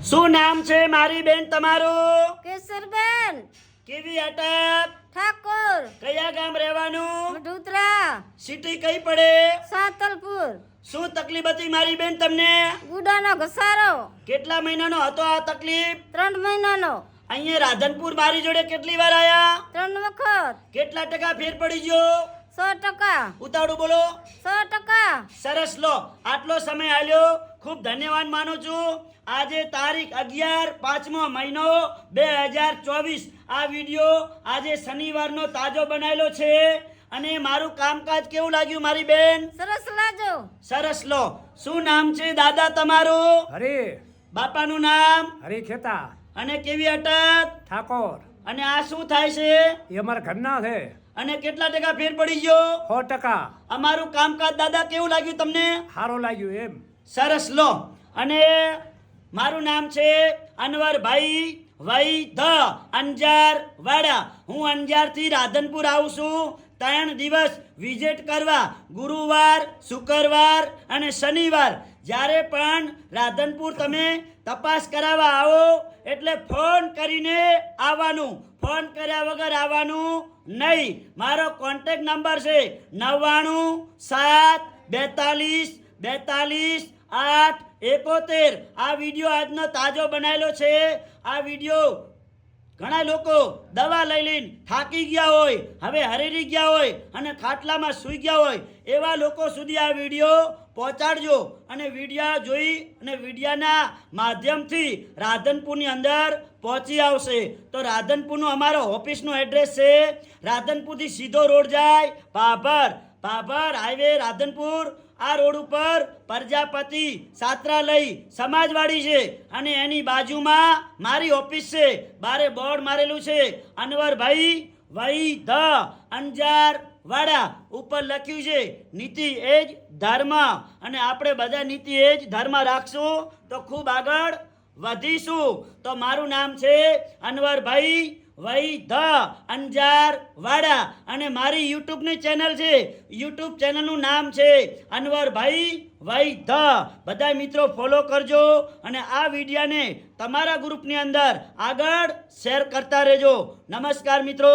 શું નામ છે મારી બેન તમારું? કેસરબેન કેવી અટક? ઠાકોર કયા ગામ રહેવાનું? મઢુતરા સિટી કઈ પડે? સાતલપુર શું તકલીફ હતી મારી બેન તમને? ગુડાનો ઘસારો કેટલા મહિનાનો હતો આ તકલીફ? 3 મહિનાનો અહીંયા રાધનપુર મારી જોડે કેટલી વાર આયા? 3 વખત કેટલા ટકા ફેર પડી ગયો? 100%. ઉતાવળું બોલો. 100%. સરસ, લો આટલો સમય આલ્યો, ખૂબ ધન્યવાદ માનું છું. આજે તારીખ 11 5મો મહિનો 2024. આ વિડિયો આજે શનિવારનો તાજો બનાવેલો છે. અને મારું કામકાજ કેવું લાગ્યું મારી બેન? સરસ લાજો. સરસ, લો શું નામ છે દાદા તમારું? હરે બાપાનું નામ? હરે ખેતા અને કેવી અટક? ઠાકોર અને આ શું થાય છે? એ અમારા ઘરના છે. અને કેટલા ટકા ફેર પડી ગયો? 100%. અમારું કામકાજ દાદા કેવું લાગ્યું તમને? સારું લાગ્યું એમ. સરસ, લો. અને મારું નામ છે અનવરભાઈ વૈધ અંજાર વાડા. હું અંજારથી રાધનપુર આવું છું 3 દિવસ વિઝિટ કરવા. ગુરુવાર, શુક્રવાર અને શનિવાર. જ્યારે પણ રાધનપુર તમે તપાસ કરાવવા આવો એટલે ફોન કરીને આવવાનું, ફોન કર્યા વગર આવવાનું નહીં. મારો કોન્ટેક્ટ નંબર છે 99 7 42 42 8 71. આ વિડીયો આજનો તાજો બનાવેલો છે. આ વિડીયો ઘણા લોકો દવા લઈ લઈને થાકી ગયા હોય, હવે હરેરી ગયા હોય અને ખાટલામાં સૂઈ ગયા હોય, એવા લોકો સુધી આ વિડીયો પહોંચાડજો. અને વિડીયા જોઈ અને વિડીયાના માધ્યમથી રાધનપુરની અંદર પહોંચી આવશે. તો રાધનપુરનું અમારો ઓફિસનું એડ્રેસ છે. રાધનપુરથી સીધો રોડ જાય ભાભર હાઈવે રાધનપુર. આ રોડ ઉપર પ્રજાપતિ છાત્રાલય સમાજવાડી છે અને એની બાજુમાં મારી ઓફિસ છે. બારે બોર્ડ મારેલું છે અનવરભાઈ વૈધ અંજાર વાડા. ઉપર લખ્યું છે નીતિ એ જ ધર્મ. અને આપણે બધા નીતિ એ જ ધર્મ રાખશું તો ખૂબ આગળ વધીશું. તો મારું નામ છે અનવરભાઈ વૈધ અંજાર વાડા. અને મારી યુટ્યુબની ચેનલ છે. યુટ્યુબ ચેનલનું નામ છે અનવરભાઈ વૈધ. બધા મિત્રો ફોલો કરજો અને આ વિડીયાને તમારા ગ્રુપની અંદર આગળ શેર કરતા રહેજો. નમસ્કાર મિત્રો.